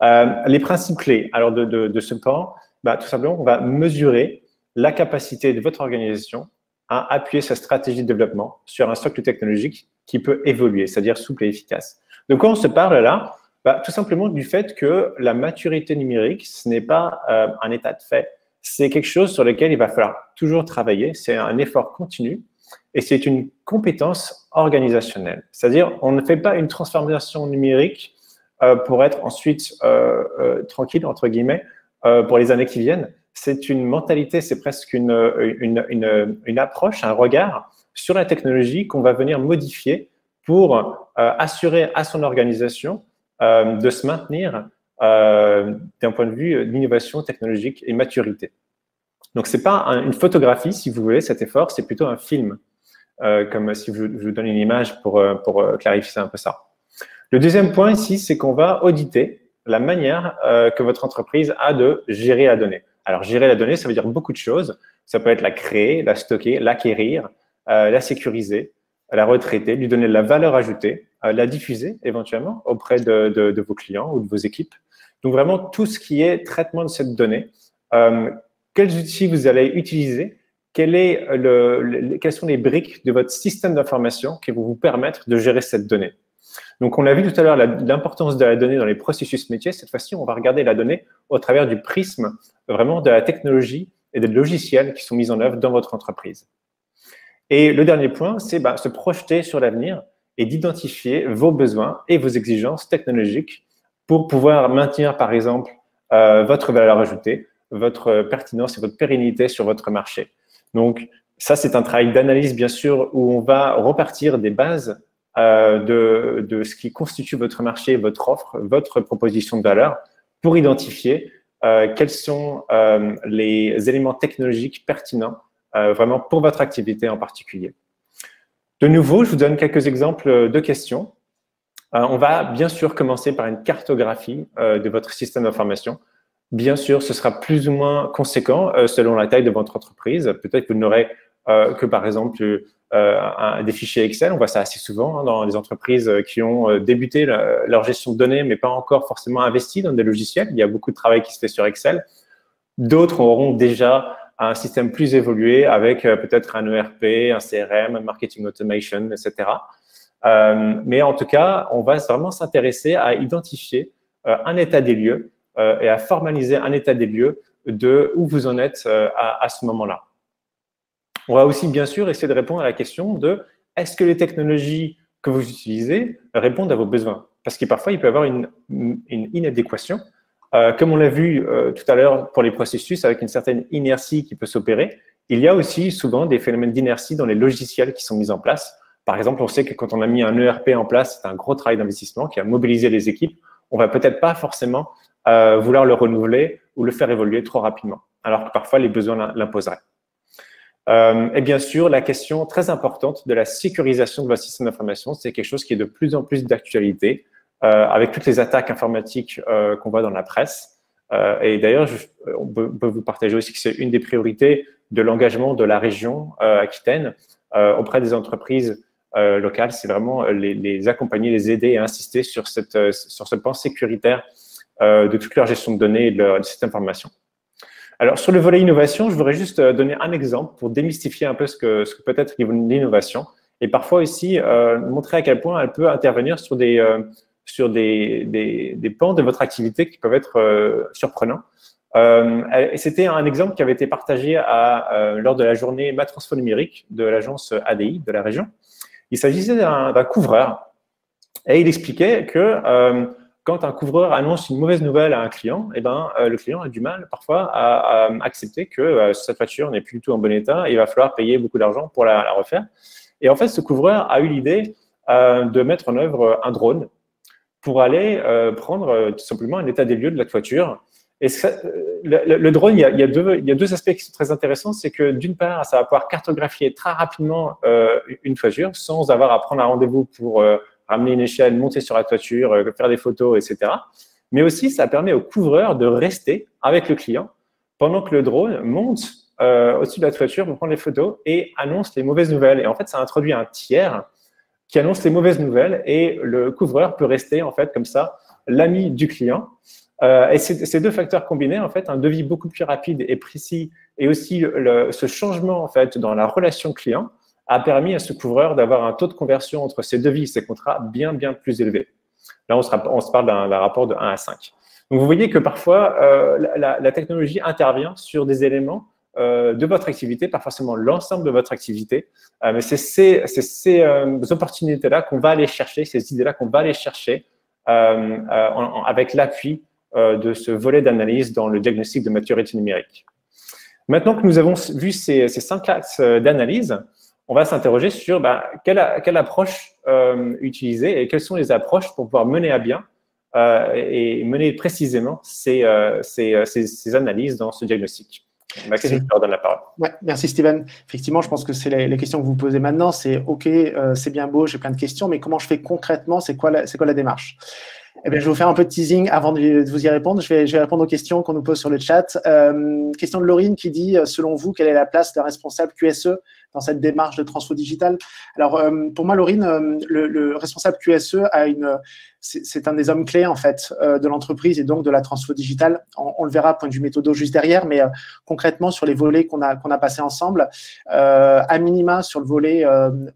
[SPEAKER 2] Les principes clés alors de ce pan, tout simplement, on va mesurer la capacité de votre organisation à appuyer sa stratégie de développement sur un socle technologique qui peut évoluer, c'est-à-dire souple et efficace. De quoi on se parle là? Tout simplement du fait que la maturité numérique, ce n'est pas un état de fait, c'est quelque chose sur lequel il va falloir toujours travailler, c'est un effort continu et c'est une compétence organisationnelle. C'est-à-dire, on ne fait pas une transformation numérique pour être ensuite tranquille, entre guillemets, pour les années qui viennent. C'est une mentalité, c'est presque une approche, un regard sur la technologie qu'on va venir modifier pour assurer à son organisation de se maintenir d'un point de vue d'innovation technologique et maturité. Donc, ce n'est pas une photographie, si vous voulez, cet effort, c'est plutôt un film, comme si je vous donne une image pour clarifier un peu ça. Le deuxième point ici, c'est qu'on va auditer la manière que votre entreprise a de gérer la donnée. Alors, gérer la donnée, ça veut dire beaucoup de choses. Ça peut être la créer, la stocker, l'acquérir, la sécuriser, la retraiter, lui donner de la valeur ajoutée, la diffuser éventuellement auprès de vos clients ou de vos équipes. Donc, vraiment, tout ce qui est traitement de cette donnée, quels outils vous allez utiliser, quelles sont les briques de votre système d'information qui vont vous permettre de gérer cette donnée. Donc, on a vu tout à l'heure l'importance de la donnée dans les processus métiers. Cette fois-ci, on va regarder la donnée au travers du prisme vraiment de la technologie et des logiciels qui sont mis en œuvre dans votre entreprise. Et le dernier point, c'est se projeter sur l'avenir et d'identifier vos besoins et vos exigences technologiques pour pouvoir maintenir, par exemple, votre valeur ajoutée, votre pertinence et votre pérennité sur votre marché. Donc, ça, c'est un travail d'analyse, bien sûr, où on va repartir des bases de ce qui constitue votre marché, votre offre, votre proposition de valeur, pour identifier quels sont les éléments technologiques pertinents vraiment pour votre activité en particulier. De nouveau, je vous donne quelques exemples de questions. On va bien sûr commencer par une cartographie de votre système d'information. Bien sûr, ce sera plus ou moins conséquent selon la taille de votre entreprise. Peut-être que vous n'aurez que, par exemple, des fichiers Excel. On voit ça assez souvent dans les entreprises qui ont débuté leur gestion de données, mais pas encore forcément investi dans des logiciels. Il y a beaucoup de travail qui se fait sur Excel. D'autres auront déjà un système plus évolué avec peut-être un ERP, un CRM, un marketing automation, etc. Mais en tout cas, on va vraiment s'intéresser à identifier un état des lieux et à formaliser un état des lieux de où vous en êtes à ce moment-là. On va aussi, bien sûr, essayer de répondre à la question de est-ce que les technologies que vous utilisez répondent à vos besoins? Parce que parfois, il peut y avoir une inadéquation. Comme on l'a vu tout à l'heure pour les processus, avec une certaine inertie qui peut s'opérer, il y a aussi souvent des phénomènes d'inertie dans les logiciels qui sont mis en place. Par exemple, on sait que quand on a mis un ERP en place, c'est un gros travail d'investissement qui a mobilisé les équipes. On va peut-être pas forcément vouloir le renouveler ou le faire évoluer trop rapidement, alors que parfois les besoins l'imposeraient. Et bien sûr, la question très importante de la sécurisation de votre système d'information, c'est quelque chose qui est de plus en plus d'actualité avec toutes les attaques informatiques qu'on voit dans la presse. Et d'ailleurs, on peut vous partager aussi que c'est une des priorités de l'engagement de la région Aquitaine auprès des entreprises locales. C'est vraiment les accompagner, les aider et insister sur ce pan sécuritaire de toute leur gestion de données et de leur système d'information. Alors, sur le volet innovation, je voudrais juste donner un exemple pour démystifier un peu ce que peut être l'innovation et parfois aussi montrer à quel point elle peut intervenir sur des pans de votre activité qui peuvent être surprenants. Et c'était un exemple qui avait été partagé lors de la journée Ma Transfo numérique de l'agence ADI de la région. Il s'agissait d'un couvreur et il expliquait que quand un couvreur annonce une mauvaise nouvelle à un client, eh ben, le client a du mal parfois à accepter que cette voiture n'est plus du tout en bon état et il va falloir payer beaucoup d'argent pour la refaire. Et en fait, ce couvreur a eu l'idée de mettre en œuvre un drone pour aller prendre tout simplement un état des lieux de la toiture. Et le drone, il y a deux aspects qui sont très intéressants. C'est que d'une part, ça va pouvoir cartographier très rapidement une toiture sans avoir à prendre un rendez-vous pour ramener une échelle, monter sur la toiture, faire des photos, etc. Mais aussi, ça permet au couvreur de rester avec le client pendant que le drone monte au-dessus de la toiture pour prendre les photos et annonce les mauvaises nouvelles. Et en fait, ça introduit un tiers qui annonce les mauvaises nouvelles et le couvreur peut rester en fait comme ça l'ami du client. Et ces deux facteurs combinés, en fait, un devis beaucoup plus rapide et précis et aussi ce changement en fait dans la relation client a permis à ce couvreur d'avoir un taux de conversion entre ses devis et ses contrats bien plus élevé. Là, on se parle d'un rapport de 1 à 5. Donc, vous voyez que parfois, la technologie intervient sur des éléments de votre activité, pas forcément l'ensemble de votre activité, mais c'est ces opportunités-là qu'on va aller chercher, ces idées-là qu'on va aller chercher avec l'appui de ce volet d'analyse dans le diagnostic de maturité numérique. Maintenant que nous avons vu ces 5 axes d'analyse, on va s'interroger sur quelle approche utiliser et quelles sont les approches pour pouvoir mener à bien et mener précisément ces analyses dans ce diagnostic. Maxime, je te redonne la parole.
[SPEAKER 1] Ouais, merci Steven. Effectivement, je pense que c'est les questions que vous posez maintenant. C'est OK, c'est bien beau, j'ai plein de questions, mais comment je fais concrètement? C'est quoi la démarche? Eh bien, je vais vous faire un peu de teasing avant de vous y répondre. Je vais répondre aux questions qu'on nous pose sur le chat. Question de Laurine qui dit, selon vous, quelle est la place d'un responsable QSE dans cette démarche de transfo digital? Alors, pour moi, Laurine, le responsable QSE c'est un des hommes clés en fait de l'entreprise et donc de la transfo digitale. On le verra point de vue méthodo juste derrière, mais concrètement sur les volets qu'on a passés ensemble, à minima sur le volet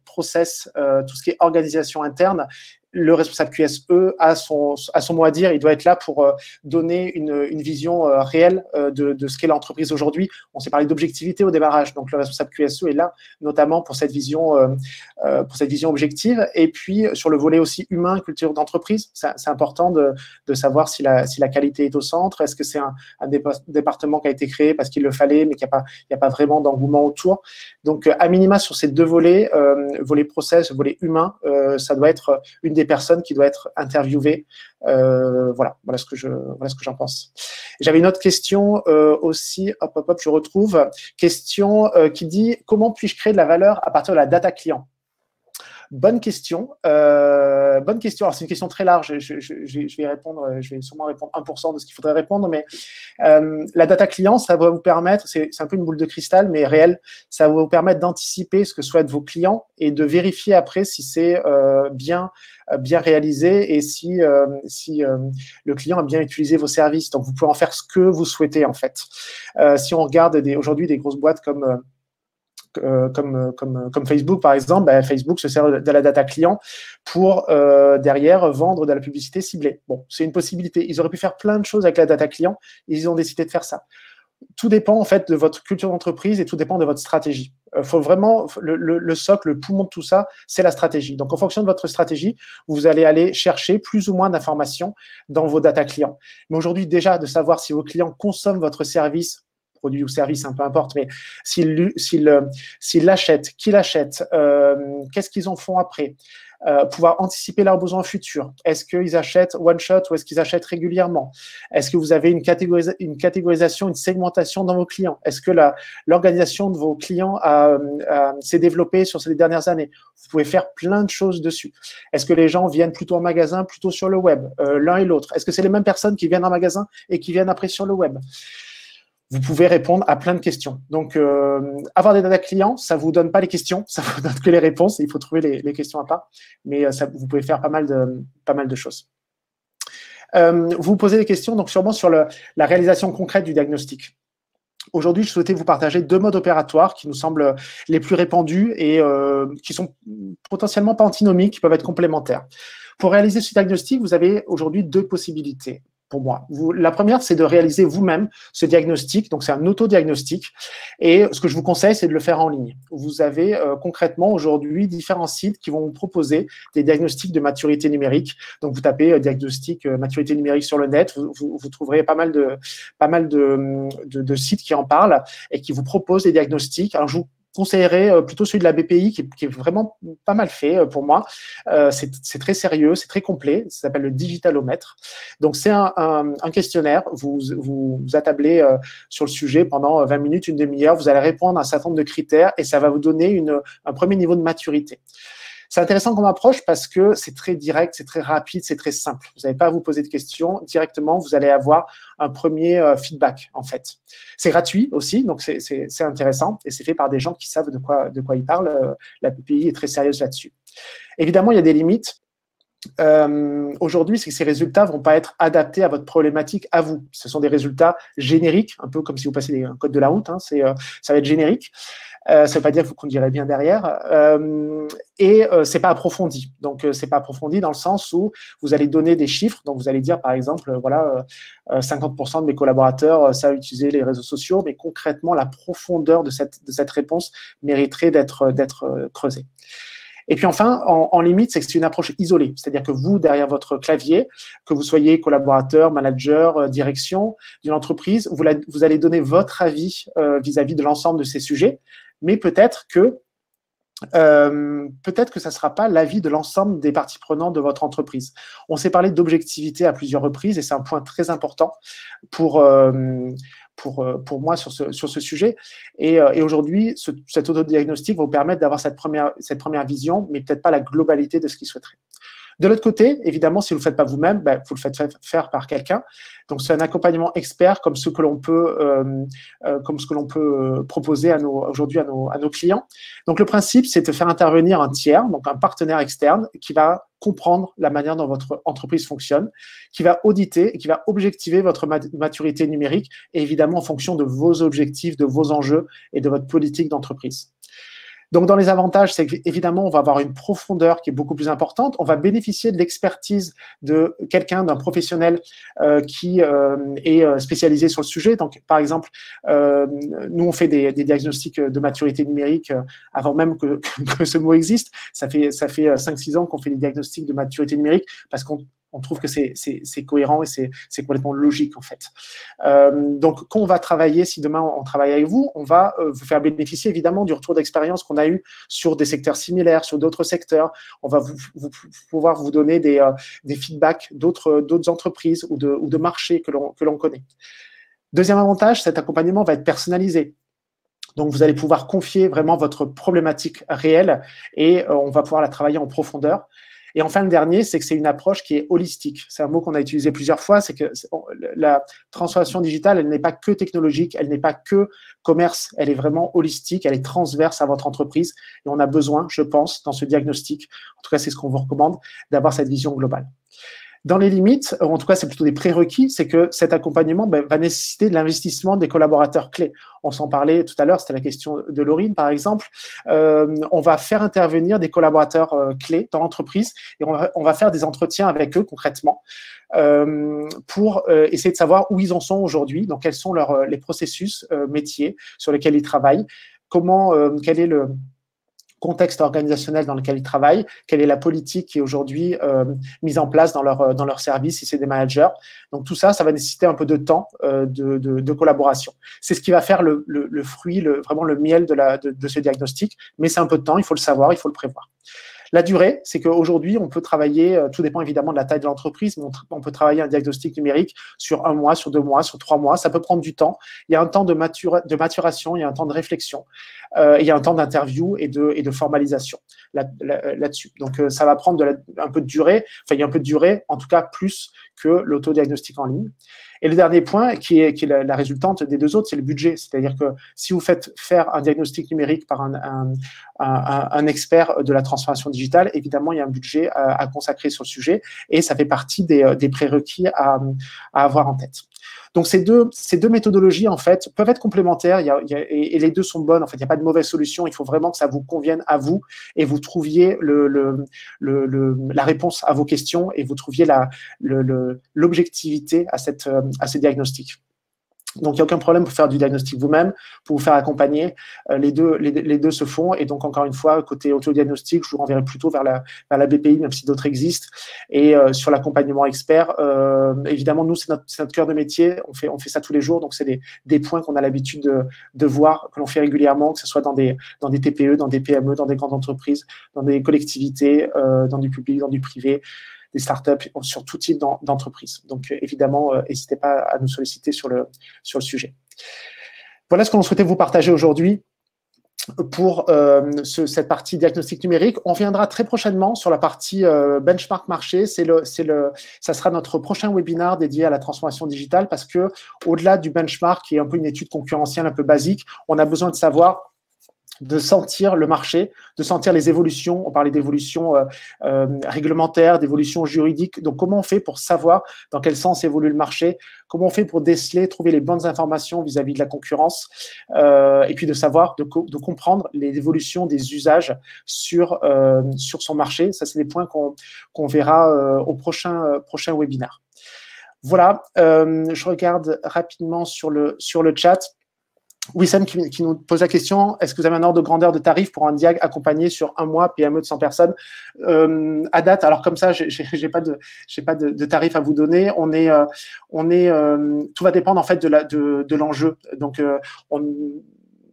[SPEAKER 1] process, tout ce qui est organisation interne. Le responsable QSE a son mot à dire. Il doit être là pour donner une vision réelle de ce qu'est l'entreprise aujourd'hui. On s'est parlé d'objectivité au démarrage, donc le responsable QSE est là notamment pour cette vision objective. Et puis sur le volet aussi humain, culture d'entreprise, c'est important de savoir si la qualité est au centre. Est-ce que c'est un département qui a été créé parce qu'il le fallait, mais qu'il n'y a pas vraiment d'engouement autour. Donc à minima sur ces deux volets, volet process, volet humain, ça doit être une des personnes qui doit être interviewée. Voilà ce que j'en pense. J'avais une autre question aussi, hop, je retrouve. Question qui dit, comment puis-je créer de la valeur à partir de la data client? Bonne question. Alors, c'est une question très large. Je vais répondre. Je vais sûrement répondre 1% de ce qu'il faudrait répondre. Mais la data client, ça va vous permettre, c'est un peu une boule de cristal, mais réelle, ça va vous permettre d'anticiper ce que souhaitent vos clients et de vérifier après si c'est bien réalisé et si le client a bien utilisé vos services. Donc, vous pouvez en faire ce que vous souhaitez, en fait. Si on regarde aujourd'hui des grosses boîtes comme Facebook, par exemple, Facebook se sert de la data client pour derrière vendre de la publicité ciblée. Bon, c'est une possibilité. Ils auraient pu faire plein de choses avec la data client. Ils ont décidé de faire ça. Tout dépend en fait de votre culture d'entreprise et tout dépend de votre stratégie. Faut vraiment le socle, le poumon de tout ça, c'est la stratégie. Donc, en fonction de votre stratégie, vous allez aller chercher plus ou moins d'informations dans vos data clients. Mais aujourd'hui, déjà, de savoir si vos clients consomment votre service, produit ou service, peu importe, mais s'ils l'achètent, qui l'achètent, qu'est-ce qu'ils en font après, pouvoir anticiper leurs besoins futurs. Est-ce qu'ils achètent one shot ou est-ce qu'ils achètent régulièrement? Est-ce que vous avez une catégorisation, une segmentation dans vos clients? Est-ce que l'organisation de vos clients s'est développée sur ces dernières années? Vous pouvez faire plein de choses dessus. Est-ce que les gens viennent plutôt en magasin, plutôt sur le web, l'un et l'autre? Est-ce que c'est les mêmes personnes qui viennent en magasin et qui viennent après sur le web? Vous pouvez répondre à plein de questions. Donc, avoir des data clients, ça vous donne pas les questions, ça vous donne que les réponses. Il faut trouver les questions à part. Mais vous pouvez faire pas mal de choses. Vous posez des questions, donc sûrement sur la réalisation concrète du diagnostic. Aujourd'hui, je souhaitais vous partager 2 modes opératoires qui nous semblent les plus répandus et qui sont potentiellement pas antinomiques, qui peuvent être complémentaires. Pour réaliser ce diagnostic, vous avez aujourd'hui 2 possibilités. Pour moi. La première, c'est de réaliser vous-même ce diagnostic. Donc, c'est un autodiagnostic. Et ce que je vous conseille, c'est de le faire en ligne. Vous avez concrètement aujourd'hui différents sites qui vont vous proposer des diagnostics de maturité numérique. Donc, vous tapez diagnostic maturité numérique sur le net. Vous trouverez pas mal de sites qui en parlent et qui vous proposent des diagnostics. Alors, je vous conseillerais plutôt celui de la BPI qui est vraiment pas mal fait pour moi. C'est très sérieux, c'est très complet. Ça s'appelle le digitalomètre. Donc, c'est un questionnaire. Vous attablez sur le sujet pendant 20 minutes, une demi-heure. Vous allez répondre à un certain nombre de critères et ça va vous donner un premier niveau de maturité. C'est intéressant comme approche parce que c'est très direct, c'est très rapide, c'est très simple. Vous n'avez pas à vous poser de questions. Directement, vous allez avoir un premier feedback, en fait. C'est gratuit aussi, donc c'est intéressant. Et c'est fait par des gens qui savent de quoi ils parlent. La BPI est très sérieuse là-dessus. Évidemment, il y a des limites. Aujourd'hui, c'est que ces résultats ne vont pas être adaptés à votre problématique, à vous. Ce sont des résultats génériques, un peu comme si vous passez un code de la route. Ça va être générique. Ça ne veut pas dire que vous conduirez bien derrière. C'est pas approfondi. Donc, c'est pas approfondi dans le sens où vous allez donner des chiffres. Donc, vous allez dire, par exemple, 50% de mes collaborateurs savent utiliser les réseaux sociaux, mais concrètement, la profondeur de cette réponse mériterait d'être creusée. Et puis enfin, en limite, c'est que c'est une approche isolée. C'est-à-dire que vous, derrière votre clavier, que vous soyez collaborateur, manager, direction d'une entreprise, vous allez donner votre avis vis-à-vis de l'ensemble de ces sujets, mais peut-être que ça ne sera pas l'avis de l'ensemble des parties prenantes de votre entreprise. On s'est parlé d'objectivité à plusieurs reprises et c'est un point très important pour moi sur ce sujet. Et aujourd'hui, cet autodiagnostic va vous permettre d'avoir cette première vision, mais peut-être pas la globalité de ce qu'il souhaiterait. De l'autre côté, évidemment, si vous ne le faites pas vous-même, vous le faites faire par quelqu'un. Donc, c'est un accompagnement expert comme ce que l'on peut proposer aujourd'hui à nos clients. Donc, le principe, c'est de faire intervenir un tiers, donc un partenaire externe, qui va comprendre la manière dont votre entreprise fonctionne, qui va auditer et qui va objectiver votre maturité numérique, et évidemment en fonction de vos objectifs, de vos enjeux et de votre politique d'entreprise. Donc, dans les avantages, c'est qu'évidemment, on va avoir une profondeur qui est beaucoup plus importante. On va bénéficier de l'expertise de quelqu'un, d'un professionnel qui est spécialisé sur le sujet. Donc, par exemple, nous, on fait des diagnostics de maturité numérique avant même que ce mot existe. Ça fait 5-6 ans qu'on fait des diagnostics de maturité numérique parce qu'on trouve que c'est cohérent et c'est complètement logique, en fait. Donc, quand on va travailler, si demain on travaille avec vous, on va vous faire bénéficier évidemment du retour d'expérience qu'on a eu sur des secteurs similaires, sur d'autres secteurs. On va pouvoir vous donner des feedbacks d'autres entreprises ou de marchés que l'on connaît. Deuxième avantage, cet accompagnement va être personnalisé. Donc, vous allez pouvoir confier vraiment votre problématique réelle et on va pouvoir la travailler en profondeur. Et enfin, le dernier, c'est que c'est une approche qui est holistique. C'est un mot qu'on a utilisé plusieurs fois, c'est que la transformation digitale, elle n'est pas que technologique, elle n'est pas que commerce, elle est vraiment holistique, elle est transverse à votre entreprise. Et on a besoin, je pense, dans ce diagnostic, en tout cas, c'est ce qu'on vous recommande, d'avoir cette vision globale. Dans les limites, en tout cas, c'est plutôt des prérequis, c'est que cet accompagnement va nécessiter de l'investissement des collaborateurs clés. On s'en parlait tout à l'heure, c'était la question de Laurine, par exemple. On va faire intervenir des collaborateurs clés dans l'entreprise et on va faire des entretiens avec eux concrètement pour essayer de savoir où ils en sont aujourd'hui, donc quels sont les processus métiers sur lesquels ils travaillent, quel est le contexte organisationnel dans lequel ils travaillent, quelle est la politique qui est aujourd'hui mise en place dans leur service si c'est des managers. Donc tout ça, ça va nécessiter un peu de temps de collaboration. C'est ce qui va faire le fruit, vraiment le miel de ce diagnostic, mais c'est un peu de temps, il faut le savoir, il faut le prévoir. La durée, c'est qu'aujourd'hui, on peut travailler, tout dépend évidemment de la taille de l'entreprise, mais on peut travailler un diagnostic numérique sur 1 mois, sur 2 mois, sur 3 mois. Ça peut prendre du temps. Il y a un temps de maturation, il y a un temps de réflexion, il y a un temps d'interview et de formalisation là-dessus. Donc, ça va prendre un peu de durée. Enfin, il y a un peu de durée, en tout cas plus que l'autodiagnostic en ligne. Et le dernier point, qui est la résultante des deux autres, c'est le budget. C'est-à-dire que si vous faites faire un diagnostic numérique par un expert de la transformation digitale, évidemment, il y a un budget à consacrer sur le sujet et ça fait partie des prérequis à avoir en tête. Donc, ces deux méthodologies, en fait, peuvent être complémentaires et les deux sont bonnes. En fait, il n'y a pas de mauvaise solution. Il faut vraiment que ça vous convienne à vous et vous trouviez la réponse à vos questions et vous trouviez l'objectivité à ce diagnostic. Donc, il n'y a aucun problème pour faire du diagnostic vous-même, pour vous faire accompagner. Les deux se font. Et donc, encore une fois, côté autodiagnostic, je vous renverrai plutôt vers la BPI, même si d'autres existent. Et sur l'accompagnement expert, évidemment, nous, c'est notre cœur de métier. On fait ça tous les jours. Donc, c'est des points qu'on a l'habitude de voir, que l'on fait régulièrement, que ce soit dans des TPE, dans des PME, dans des grandes entreprises, dans des collectivités, dans du public, dans du privé, des startups, sur tout type d'entreprise. Donc, évidemment, n'hésitez pas à nous solliciter sur le sujet. Voilà ce que l'on souhaitait vous partager aujourd'hui pour cette partie diagnostic numérique. On viendra très prochainement sur la partie benchmark marché. Ça sera notre prochain webinaire dédié à la transformation digitale parce que, au-delà du benchmark, qui est un peu une étude concurrentielle un peu basique, on a besoin de savoir, de sentir le marché, de sentir les évolutions. On parlait d'évolutions réglementaires, d'évolutions juridiques. Donc, comment on fait pour savoir dans quel sens évolue le marché? Comment on fait pour déceler, trouver les bonnes informations vis-à-vis de la concurrence? Et puis de savoir, de comprendre les évolutions des usages sur son marché. Ça, c'est des points qu'on verra au prochain webinaire. Voilà, je regarde rapidement sur le chat. Wissam qui nous pose la question, est-ce que vous avez un ordre de grandeur de tarif pour un diag accompagné sur un mois, PME de 100 personnes? À date, alors comme ça, j'ai pas de tarif à vous donner. Tout va dépendre en fait de l'enjeu. Donc,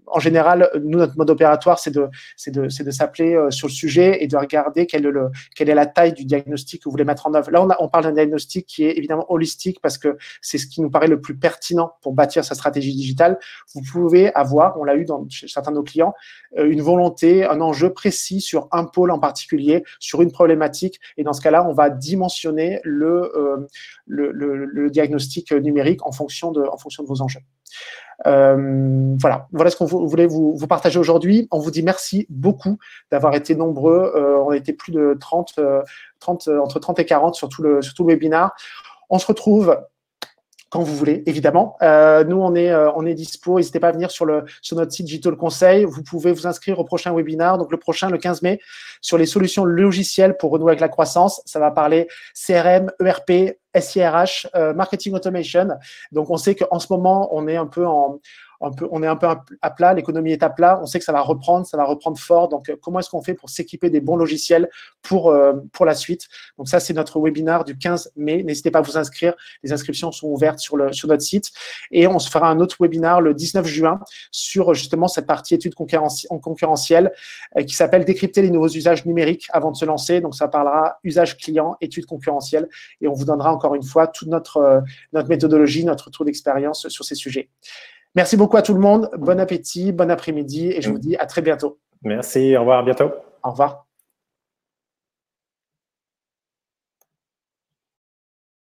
[SPEAKER 1] en général, nous, notre mode opératoire, c'est de s'appeler sur le sujet et de regarder quelle est la taille du diagnostic que vous voulez mettre en œuvre. Là, on parle d'un diagnostic qui est évidemment holistique parce que c'est ce qui nous paraît le plus pertinent pour bâtir sa stratégie digitale. Vous pouvez avoir, on l'a eu chez certains de nos clients, une volonté, un enjeu précis sur un pôle en particulier, sur une problématique. Et dans ce cas-là, on va dimensionner le diagnostic numérique en fonction de vos enjeux. Voilà ce qu'on voulait vous partager aujourd'hui. On vous dit merci beaucoup d'avoir été nombreux. On a été plus de 30, entre 30 et 40 sur tout le webinaire. On se retrouve quand vous voulez, évidemment. Nous, on est dispo. N'hésitez pas à venir sur notre site Digital Conseil. Vous pouvez vous inscrire au prochain webinaire. Donc, le prochain, le 15 mai, sur les solutions logicielles pour renouer avec la croissance. Ça va parler CRM, ERP, SIRH, Marketing Automation. Donc, on sait qu'en ce moment, on est un peu à plat, l'économie est à plat, on sait que ça va reprendre fort. Donc, comment est-ce qu'on fait pour s'équiper des bons logiciels pour la suite? Donc, ça, c'est notre webinaire du 15 mai. N'hésitez pas à vous inscrire. Les inscriptions sont ouvertes sur notre site. Et on se fera un autre webinaire le 19 juin sur justement cette partie études concurrentielles qui s'appelle Décrypter les nouveaux usages numériques avant de se lancer. Donc, ça parlera usage client, études concurrentielles. Et on vous donnera encore une fois toute notre méthodologie, notre tour d'expérience sur ces sujets. Merci beaucoup à tout le monde. Bon appétit, bon après-midi et je vous dis à très bientôt.
[SPEAKER 2] Merci, au revoir, à bientôt.
[SPEAKER 1] Au revoir.